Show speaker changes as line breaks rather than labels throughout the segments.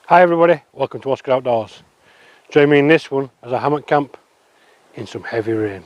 Hi everybody, welcome to Oscar Outdoors. Join me in this one as a hammock camp in some heavy rain.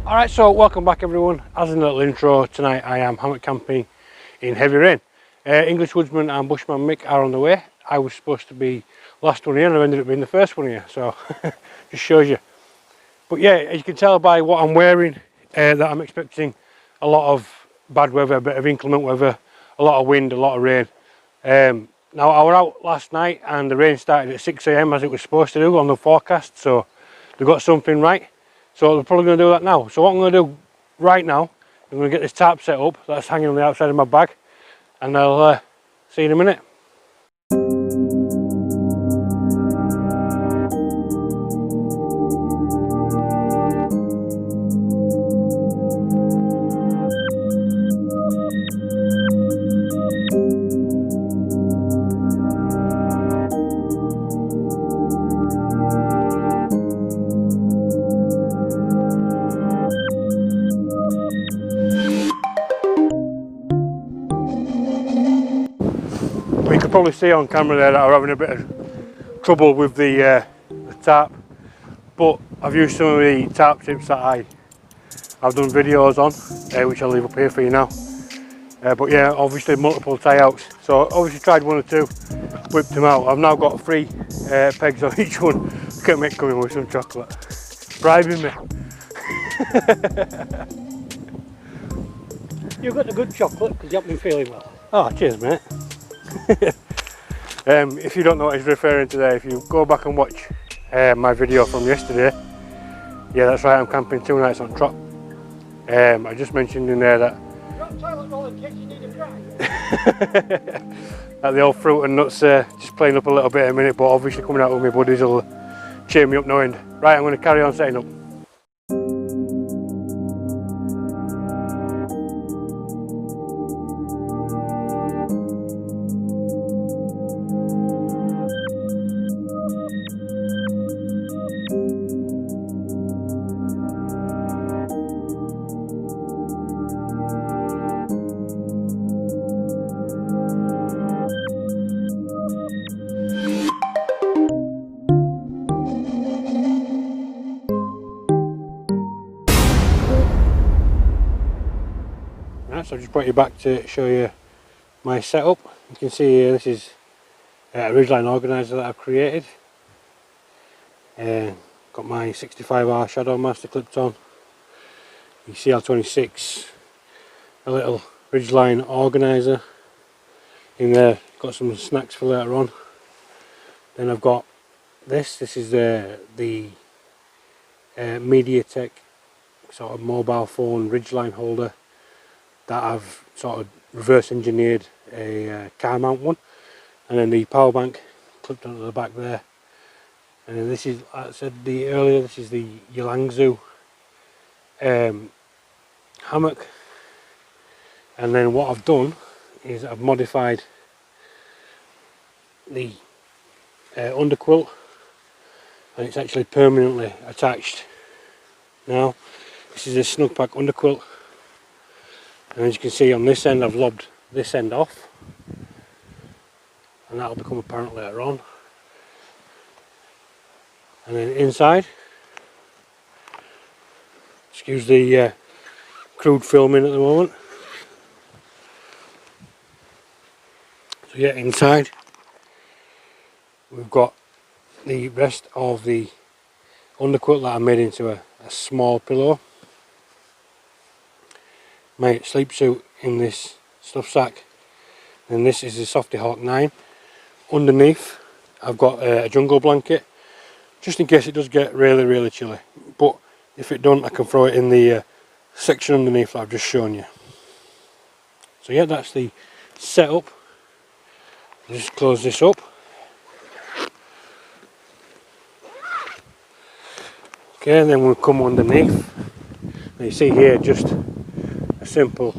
Alright, so welcome back everyone. As in the little intro, tonight I am hammock camping in heavy rain. English woodsman and bushman Mick are on the way. I was supposed to be last one here and I ended up being the first one here, so just shows you. But yeah, as you can tell by what I'm wearing, that I'm expecting a lot of bad weather, a bit of inclement weather, a lot of wind, a lot of rain. Now I was out last night and the rain started at 6 AM as it was supposed to do on the forecast, so they got something right. So they're probably going to do that now. So what I'm going to do right now, I'm going to get this tarp set up that's hanging on the outside of my bag, and I'll see you in a minute. You can probably see on camera there that I'm having a bit of trouble with the tarp, but I've used some of the tarp tips that I've done videos on, which I'll leave up here for you now. But yeah, obviously multiple tie outs, so obviously tried one or two, whipped them out. I've now got 3 pegs on each one. Look at Mick coming with some chocolate, bribing me.
You've got the good chocolate because you haven't been feeling well.
Oh, cheers mate. If you don't know what he's referring to there, if you go back and watch my video from yesterday, yeah that's right, I'm camping 2 nights on Tarp. I just mentioned in there that
Toilet roll in case you need a dry.
that the old fruit and nuts just playing up a little bit in a minute, but obviously coming out with my buddies will cheer me up no end. Right, I'm going to carry on setting up. So I've just brought you back to show you my setup. You can see here this is a ridgeline organiser that I've created. Got my 65R Shadow Master clipped on. You see CL26, a little ridgeline organiser in there. Got some snacks for later on. Then I've got this is the MediaTek sort of mobile phone ridgeline holder that I've sort of reverse engineered a car mount one, and then the power bank clipped onto the back there. And then this is, like I said earlier, this is the Yelangezu hammock. And then what I've done is I've modified the underquilt, and it's actually permanently attached now. This is a Snugpak Underquilt. And as you can see on this end, I've lobbed this end off, and that'll become apparent later on. And then inside, excuse the crude filming at the moment. So yeah, inside we've got the rest of the underquilt that I made into a small pillow. My sleep suit in this stuff sack, and this is the Softy Hawk 9. Underneath I've got a jungle blanket, just in case it does get really chilly, but if it don't I can throw it in the section underneath that I've just shown you. So yeah, that's the setup. Just close this up. Okay, and then we'll come underneath. Now you see here just a simple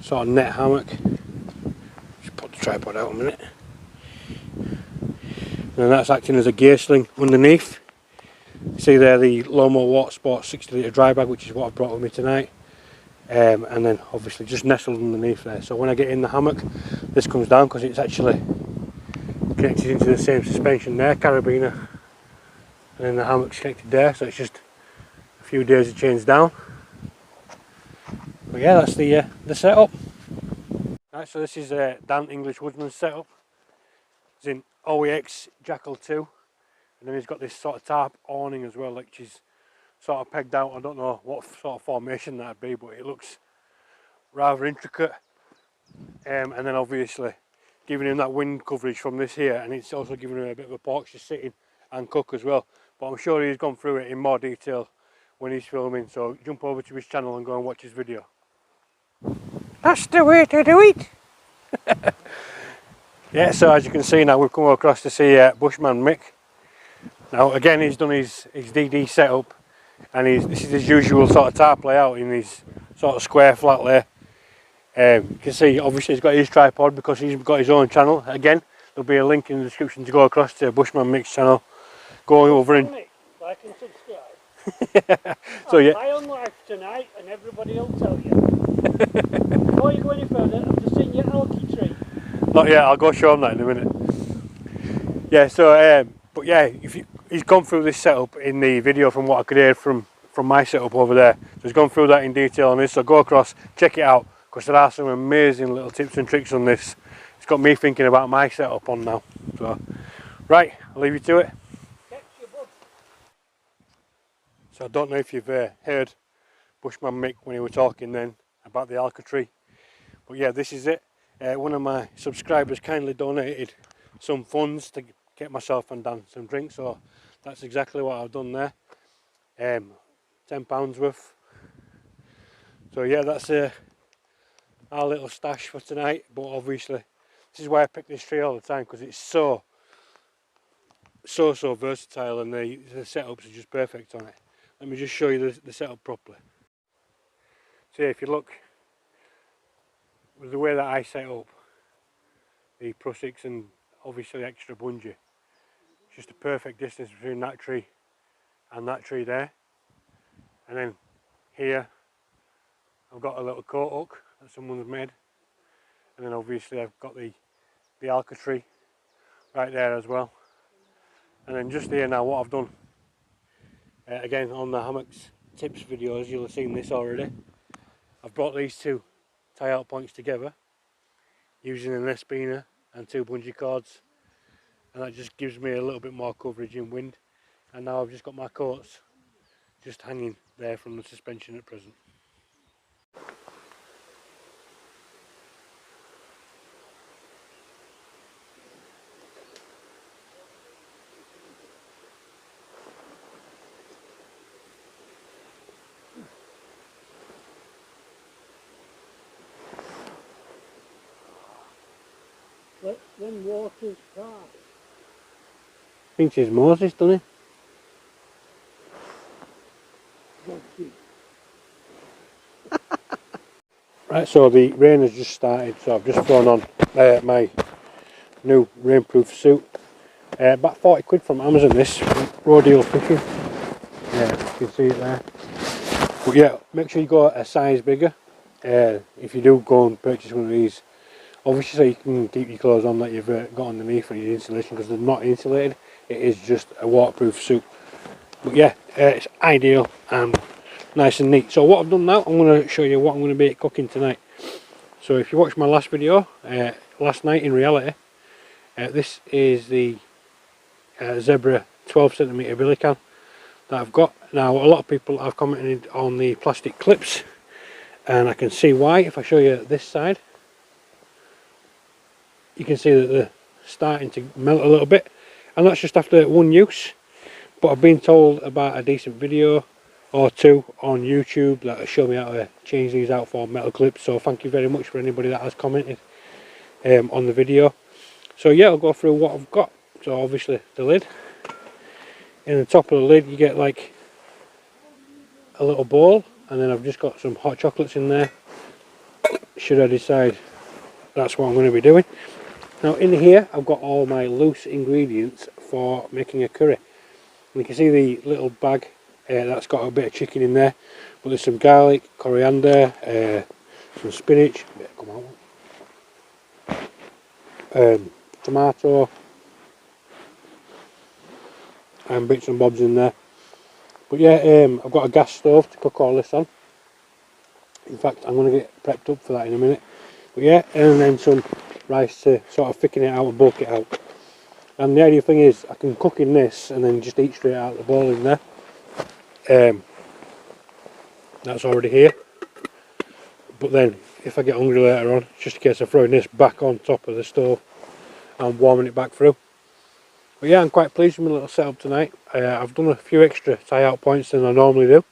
sort of net hammock. Just put the tripod out a minute. And that's acting as a gear sling underneath. You see there the Lomo Watersport 60 litre dry bag, which is what I brought with me tonight. And then obviously just nestled underneath there. So when I get in the hammock, this comes down because it's actually connected into the same suspension there, carabiner, and then the hammock's connected there. So it's just a few days of change down. But yeah, that's the setup. Right, so this is Dan English Woodsman's setup. It's in OEX Jackal 2, and then he's got this sort of tarp awning as well, which is sort of pegged out. I don't know what sort of formation that'd be, but it looks rather intricate. And then obviously giving him that wind coverage from this here, and it's also giving him a bit of a porch to sit in and cook as well. But I'm sure he's gone through it in more detail when he's filming, so jump over to his channel and go and watch his video. That's the way to do it! Yeah, so as you can see now, we've come across to see Bushman Mick. Now again, he's done his DD setup, and this is his usual sort of tarp layout in his sort of square flat layer. You can see obviously he's got his tripod because he's got his own channel. Again, there'll be a link in the description to go across to Bushman Mick's channel. Go over and
like and subscribe.
So yeah,
I on live tonight, and everybody will tell you. Before you go any further, I've just seen your alky tree.
not yet. I'll go show him that in a minute. Yeah. So, but yeah, he's gone through this setup in the video from what I could hear from my setup over there. So he's gone through that in detail on this. So go across, check it out, because there are some amazing little tips and tricks on this. It's got me thinking about my setup on now. So, right, I'll leave you to it. So I don't know if you've heard Bushman Mick when he was talking then about the alka tree, but yeah, this is it. One of my subscribers kindly donated some funds to get myself and Dan some drinks, so that's exactly what I've done there. £10 worth. So yeah, that's our little stash for tonight. But obviously this is why I pick this tree all the time, because it's so versatile, and the setups are just perfect on it. Let me just show you the setup properly. So yeah, if you look with the way that I set up the prussics and obviously the extra bungee, it's just a perfect distance between that tree and that tree there. And then here I've got a little coat hook that someone's made, and then obviously I've got the alka tree right there as well. And then just here now, what I've done, again on the hammocks tips videos, you'll have seen this already. I've brought these two tie out points together using an S-biner and two bungee cords, and that just gives me a little bit more coverage in wind. And now I've just got my coats just hanging there from the suspension at present.
When water's calm.
Thinks he's Moses, doesn't he? Right, so the rain has just started, so I've just thrown on my new rainproof suit. About 40 quid from Amazon, this Rodeel fishing. Yeah, you can see it there. But yeah, make sure you go a size bigger if you do go and purchase one of these. Obviously, so you can keep your clothes on that you've got underneath for your insulation, because they're not insulated. It is just a waterproof suit. But yeah, it's ideal and nice and neat. So what I've done now, I'm going to show you what I'm going to be cooking tonight. So if you watched my last video, last night in reality. This is the Zebra 12cm billy can that I've got. Now a lot of people have commented on the plastic clips, and I can see why. If I show you this side, you can see that they're starting to melt a little bit, and that's just after one use. But I've been told about a decent video or two on YouTube that will show me how to change these out for metal clips, so thank you very much for anybody that has commented on the video. So yeah, I'll go through what I've got. So obviously the lid. In the top of the lid you get like a little bowl, and then I've just got some hot chocolates in there should I decide that's what I'm going to be doing. Now in here I've got all my loose ingredients for making a curry. And you can see the little bag that's got a bit of chicken in there, but there's some garlic, coriander, some spinach, tomato, and bits and bobs in there. But yeah, I've got a gas stove to cook all this on. In fact, I'm going to get prepped up for that in a minute. But yeah, and then some rice to sort of thicken it out and bulk it out. And the idea thing is I can cook in this and then just eat straight out of the bowl in there. That's already here. But then if I get hungry later on, just in case of throwing this back on top of the stove and warming it back through. But yeah, I'm quite pleased with my little setup tonight. I've done a few extra tie out points than I normally do.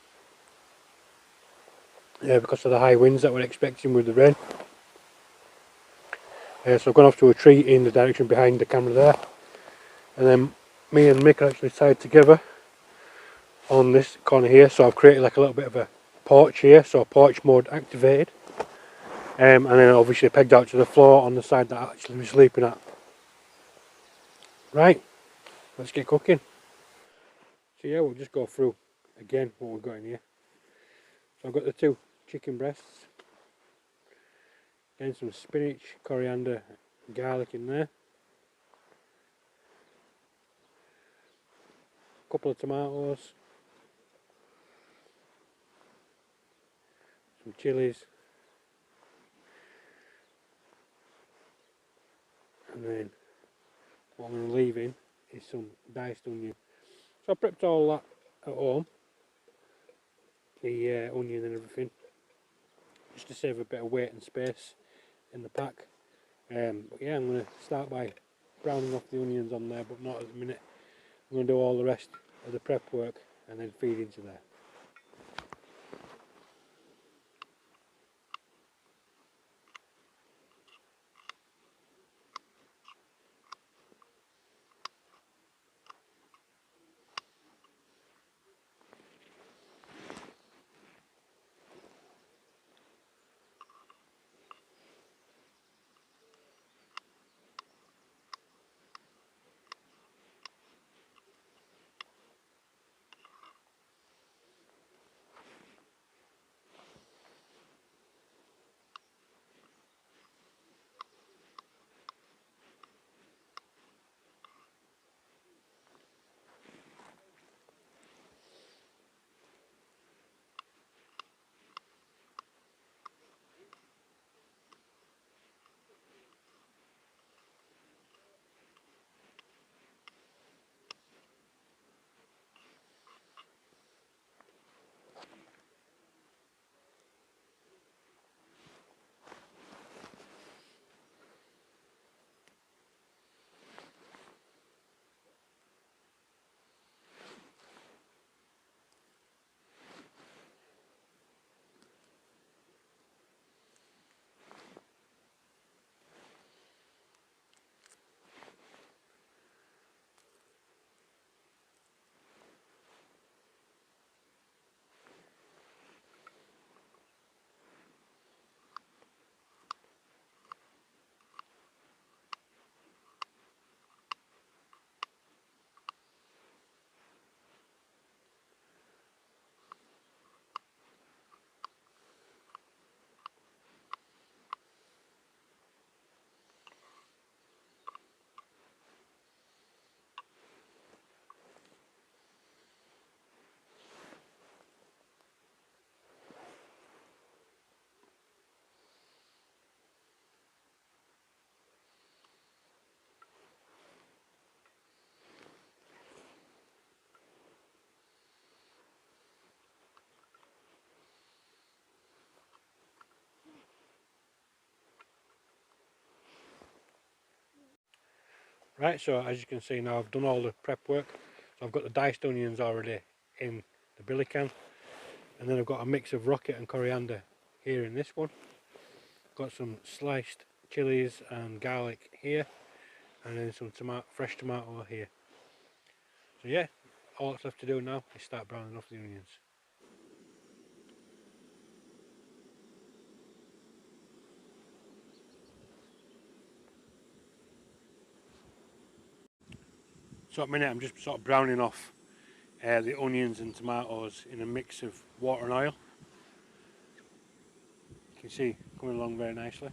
Because of the high winds that we're expecting with the rain. So I've gone off to a tree in the direction behind the camera there, and then me and Mick are actually tied together on this corner here, so I've created like a little bit of a porch here, so porch mode activated, and then obviously pegged out to the floor on the side that I actually was sleeping at. Right, let's get cooking. So yeah, we'll just go through again what we've got in here. So I've got the 2 chicken breasts, then some spinach, coriander, garlic in there, a couple of tomatoes, some chilies, and then what I'm going to leave in is some diced onion. So I prepped all that at home, the onion and everything, just to save a bit of weight and space in the pack. But yeah, I'm going to start by browning off the onions on there, but not at the minute. I'm going to do all the rest of the prep work and then feed into there. Right, so as you can see now, I've done all the prep work. So I've got the diced onions already in the billy can, and then I've got a mix of rocket and coriander here in this one. Got some sliced chilies and garlic here, and then some fresh tomato here. So yeah, all that's left to do now is start browning off the onions. So at the minute I'm just sort of browning off the onions and tomatoes in a mix of water and oil. You can see coming along very nicely.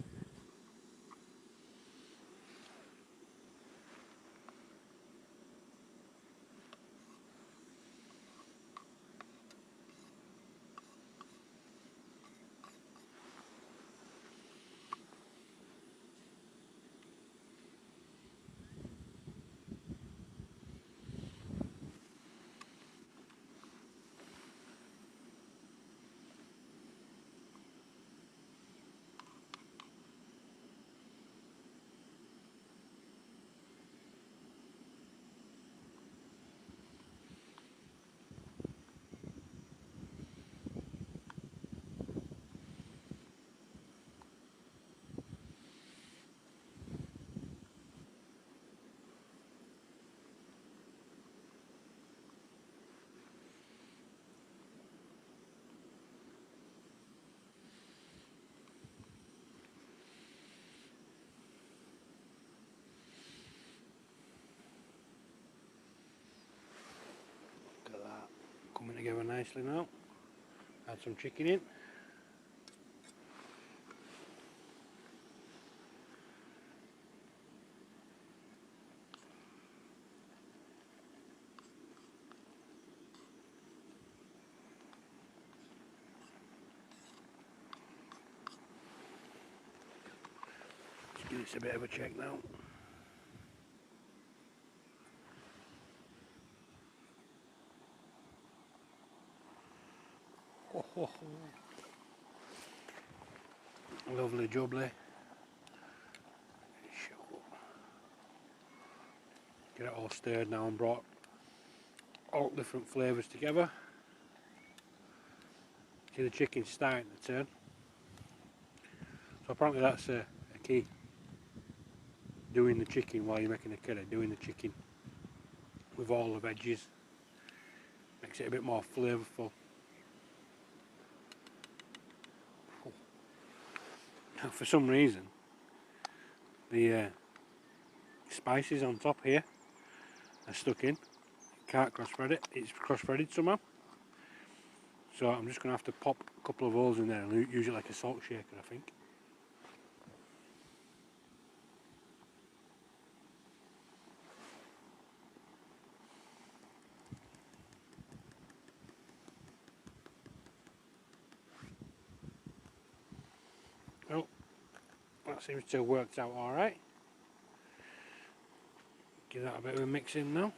Look at that, coming together nicely now. Add some chicken in. Just give this a bit of a check now. Lovely jubbly. Get it all stirred now and brought all different flavours together. See the chicken's starting to turn. So apparently that's a key. Doing the chicken while you're making the curry, doing the chicken with all the veggies. Makes it a bit more flavourful. Now for some reason the spices on top here are stuck in. Can't cross-thread it, it's cross-threaded somehow. So I'm just going to have to pop a couple of holes in there and use it like a salt shaker, I think. Oh, that seems to have worked out alright. Give that a bit of a mix in now.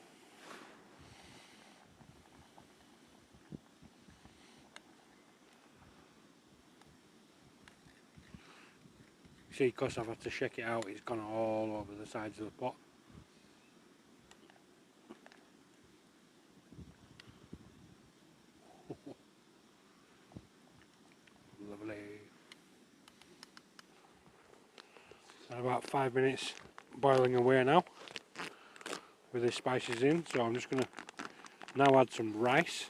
See, because I've had to shake it out, it's gone all over the sides of the pot. Lovely. And about 5 minutes boiling away now with the spices in, so I'm just going to now add some rice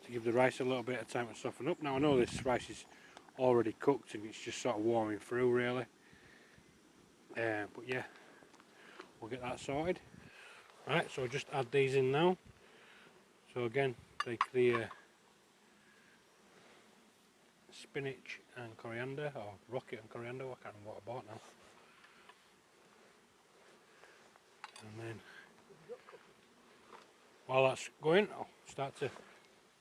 to give the rice a little bit of time to soften up. Now I know this rice is already cooked and it's just sort of warming through really, but yeah, we'll get that sorted. Right, so just add these in now. So again, take the spinach and coriander, or rocket and coriander, I can't remember what I bought now. And then while that's going, I'll start to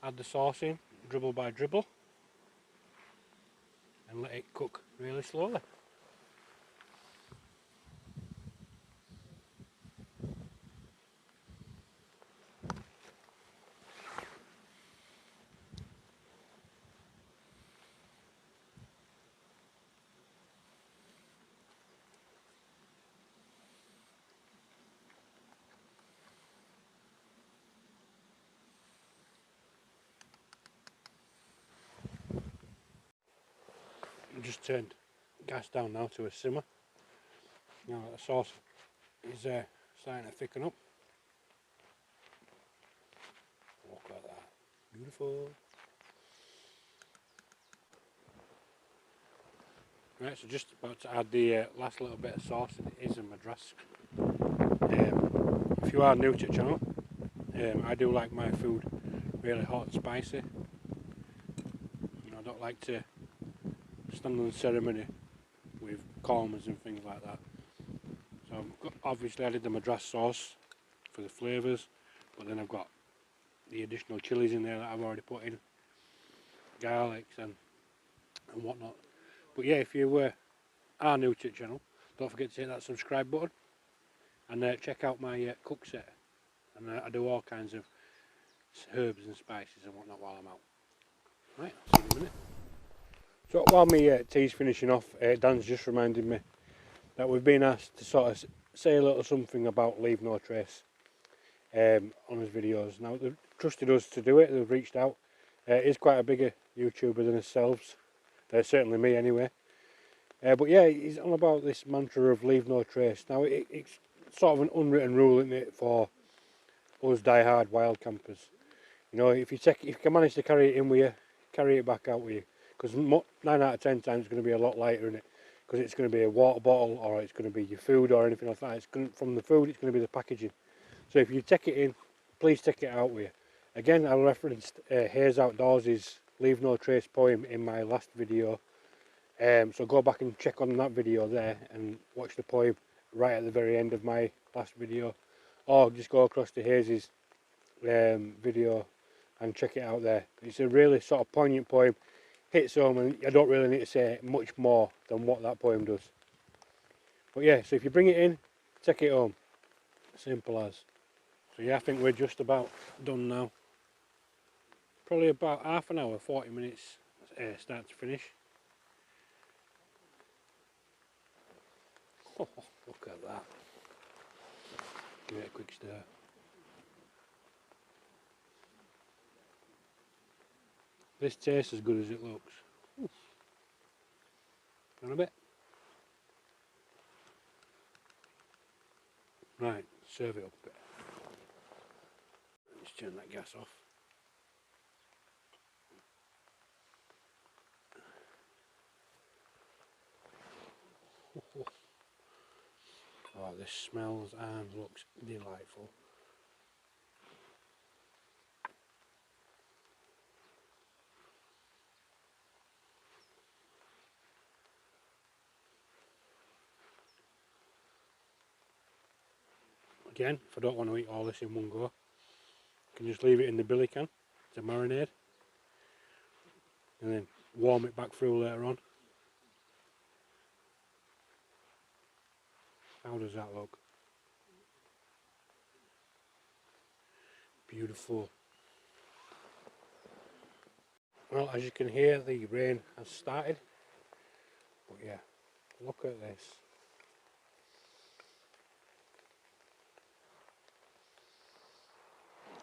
add the sauce in, dribble by dribble, and let it cook really slowly. just turned gas down now to a simmer. Now the sauce is starting to thicken up. Look at that, beautiful. Right, so just about to add the last little bit of sauce, and it is a Madras. If you are new to the channel, I do like my food really hot and spicy. You know, I don't like to stand on the ceremony with kormas and things like that. So I've got, obviously added the Madras sauce for the flavours, but then I've got the additional chilies in there that I've already put in, garlics and whatnot. But yeah, if you are new to the channel, don't forget to hit that subscribe button and check out my cook set. And I do all kinds of herbs and spices and whatnot while I'm out. Right, I'll see you in a minute. So while my tea's finishing off, Dan's just reminded me that we've been asked to sort of say a little something about Leave No Trace on his videos. Now they've trusted us to do it, they've reached out. He's quite a bigger YouTuber than ourselves, certainly me anyway. But yeah, he's on about this mantra of Leave No Trace. Now it's sort of an unwritten rule, isn't it, for us die-hard wild campers. You know, if you can manage to carry it in with you, carry it back out with you. Because 9 out of 10 times it's going to be a lot lighter in it. Because it's going to be a water bottle, or it's going to be your food or anything like that. From the food, it's going to be the packaging. So if you take it in, please take it out with you. Again, I referenced Hayes Outdoors's Leave No Trace poem in my last video. So go back and check on that video there and watch the poem right at the very end of my last video. Or just go across to Hayes' video and check it out there. It's a really sort of poignant poem, hits home, and I don't really need to say much more than what that poem does. But yeah, so if you bring it in, take it home. Simple as. So yeah, I think we're just about done now. Probably about half an hour, 40 minutes start to finish. Oh, look at that. Give it a quick stir. This tastes as good as it looks. Oof. On a bit. Right, serve it up a bit. Just turn that gas off. Oh, this smells and looks delightful. Again, if I don't want to eat all this in one go, I can just leave it in the billy can to marinade and then warm it back through later on. How does that look? Beautiful. Well, as you can hear, the rain has started, but yeah, look at this.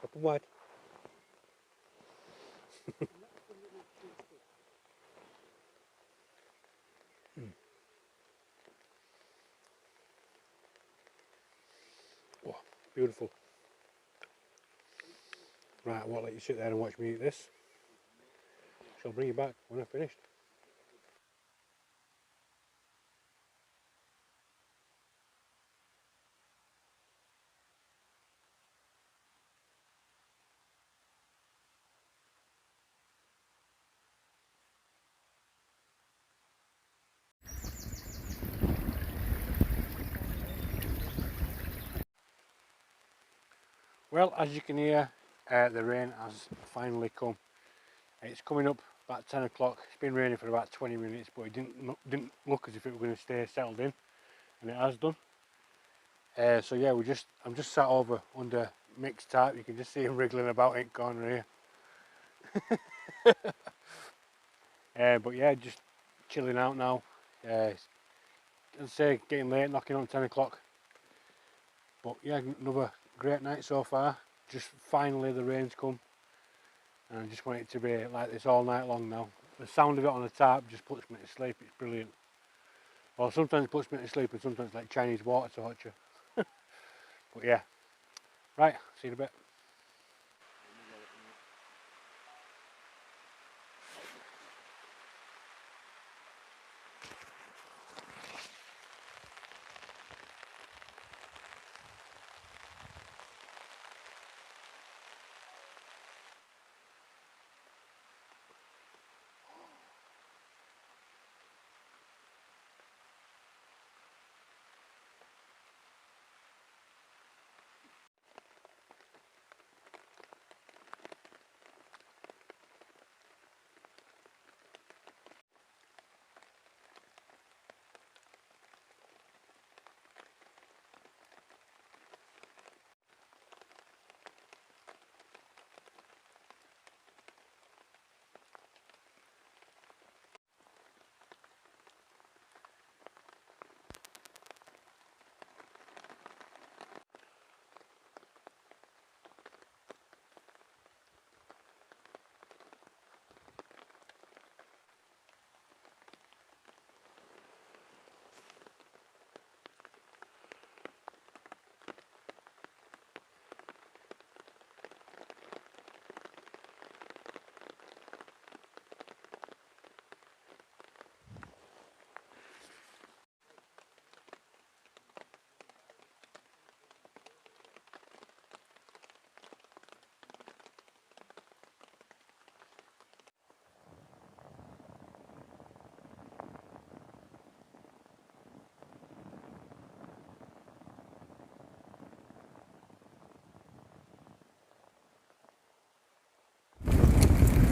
Open wide. Oh, beautiful. Right, I won't let you sit there and watch me eat this. Shall bring you back when I've finished. Well, as you can hear, the rain has finally come. It's coming up about 10 o'clock. It's been raining for about 20 minutes, but it didn't look as if it was going to stay settled in, and it has done. So yeah, I'm just sat over under Mick's tarp. You can just see him wriggling about in the corner here. But yeah, just chilling out now. I'd say getting late, knocking on 10 o'clock. But yeah, another great night so far. Just finally the rain's come, and I just want it to be like this all night long now. the sound of it on the tarp just puts me to sleep. It's brilliant. Well, sometimes it puts me to sleep and sometimes it's like Chinese water torture. But yeah, right, see you in a bit.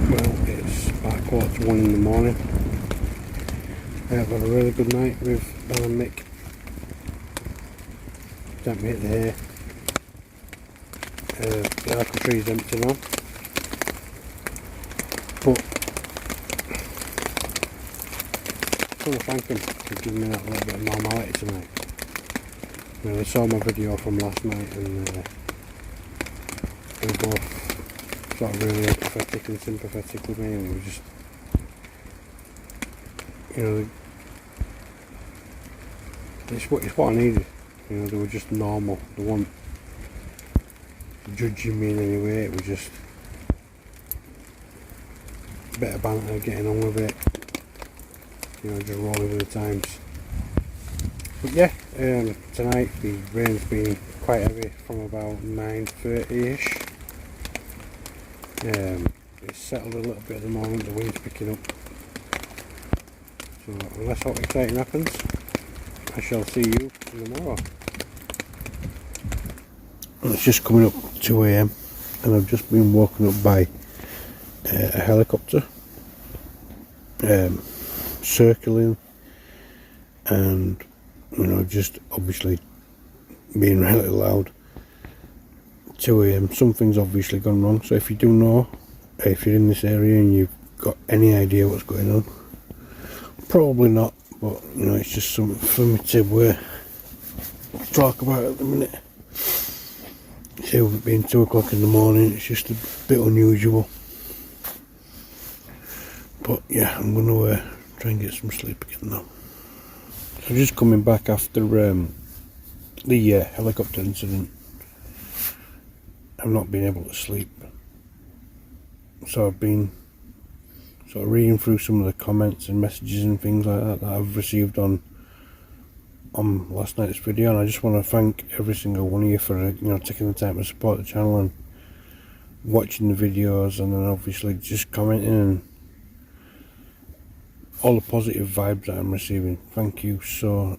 Well, it's about 1:15 in the morning. I've had a really good night with Ben and Mick. Don't hit the hay. The apple tree's empty now. But I want to thank them for giving me that little bit of normality tonight. You know, they saw my video from last night and they were both sort of really empathetic and sympathetic with me, and we were just, you know, it's what I needed. You know, they were just normal. They weren't judging me in any way. It was just a bit of banter, getting on with it. You know, just rolling with the times. But yeah, tonight the rain's been quite heavy from about 9:30ish. It's settled a little bit at the moment. The wind's picking up. So unless something exciting happens, I shall see you tomorrow. It's just coming up 2 AM and I've just been woken up by a helicopter circling, and you know, just obviously being really loud. 2 AM, something's obviously gone wrong. So if you do know, if you're in this area and you've got any idea what's going on, probably not, but you know, it's just something for me to talk about at the minute. See, with it being 2 o'clock in the morning, it's just a bit unusual. But yeah, I'm going to try and get some sleep again now. So just coming back after the helicopter incident, I've not been able to sleep. So I've been sort of reading through some of the comments and messages and things like that I've received on last night's video, and I just want to thank every single one of you for you know, taking the time to support the channel and watching the videos, and then obviously just commenting and all the positive vibes that I'm receiving. Thank you so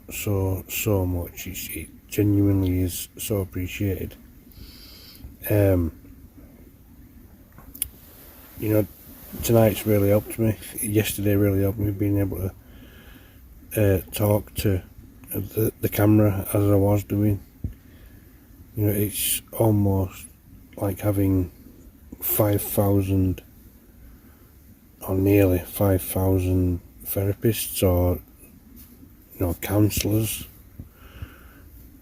much. It genuinely is so appreciated. You know, tonight's really helped me. Yesterday really helped me, being able to talk to the camera as I was doing. You know, it's almost like having 5,000 or nearly 5,000 therapists or, you know, counsellors.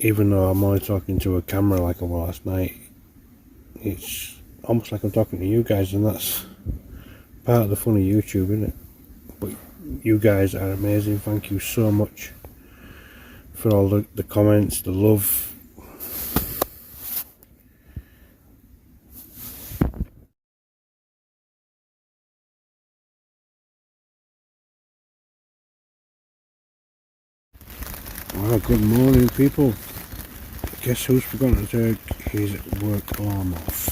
Even though I'm only talking to a camera like I was last night, it's almost like I'm talking to you guys, and that's part of the fun of YouTube, isn't it? You guys are amazing. Thank you so much for all the comments, the love. Well, good morning, people. Guess who's forgotten to take his work alarm off?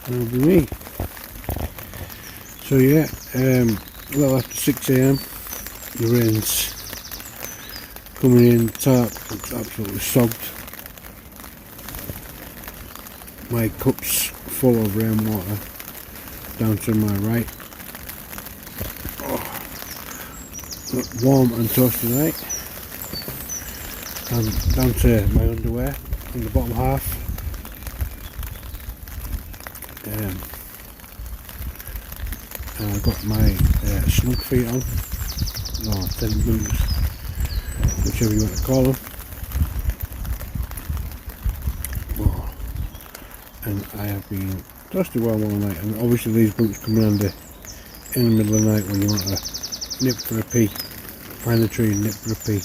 That'll be me. So yeah, well after 6 AM, the rain's coming in. Tarp looks absolutely sogged. My cup's full of rainwater down to my right. Warm and toasty night. And down to my underwear in the bottom half. And I've got my snug feet on, or tent boots, whichever you want to call them. Oh, and I have been toasty warm all night, and obviously these boots come handy in the middle of the night when you want to nip for a pee. Find the tree and nip for a pee.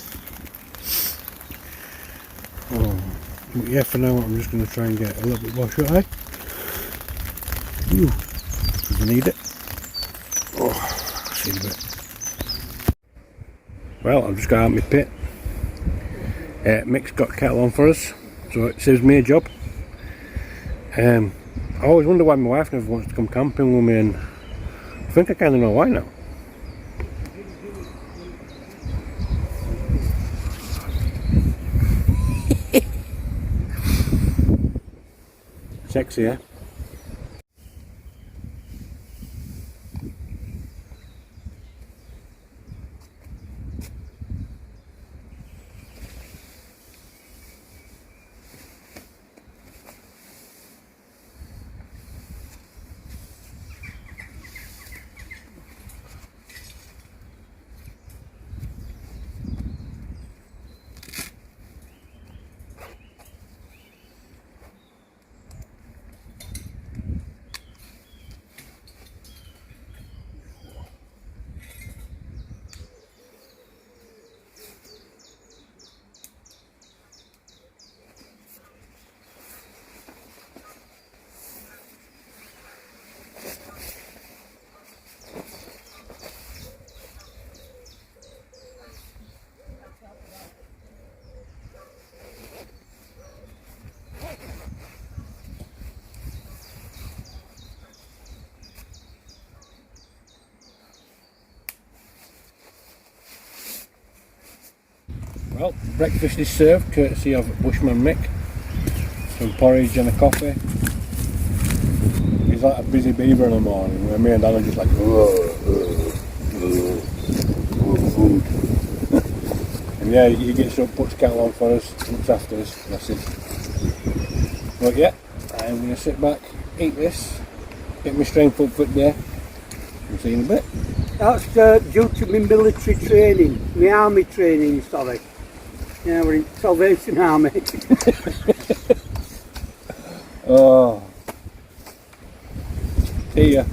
Oh, but yeah, for now I'm just going to try and get a little bit more shut eye. Because I need it. Oh, I'll see you in a bit. Well, I've just got out of my pit. Mick's got kettle on for us, so it saves me a job. I always wonder why my wife never wants to come camping with me, and I think I kind of know why now. Sexy, eh? Well, breakfast is served courtesy of Bushman Mick. Some porridge and a coffee. He's like a busy beaver in the morning, where me and Dan are just like, food. And yeah, he gets up, puts kettle on for us, looks after us, that's it. But yeah, I'm going to sit back, eat this, get my strength up for the day, and see you in a bit.
That's due to my military training, my army training, sorry. Yeah, we're in Salvation Army.
Oh. See ya.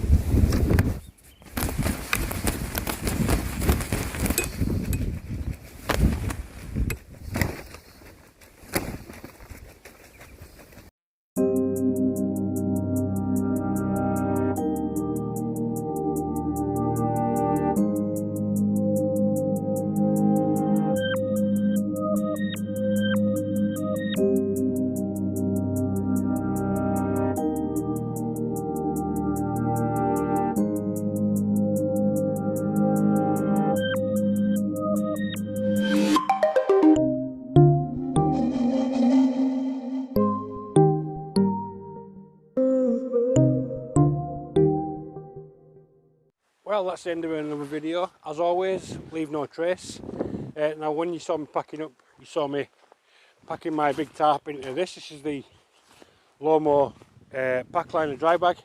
Well, that's the end of another video. As always, leave no trace. Now when you saw me packing up, you saw me packing my big tarp into this. This is the Lomo Packliner dry bag.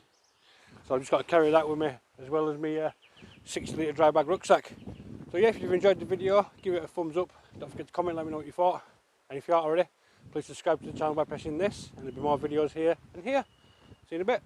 So I've just got to carry that with me, as well as my 60 litre dry bag rucksack. So yeah, if you've enjoyed the video, give it a thumbs up. Don't forget to comment, let me know what you thought. And if you aren't already, please subscribe to the channel by pressing this, and there'll be more videos here and here. See you in a bit.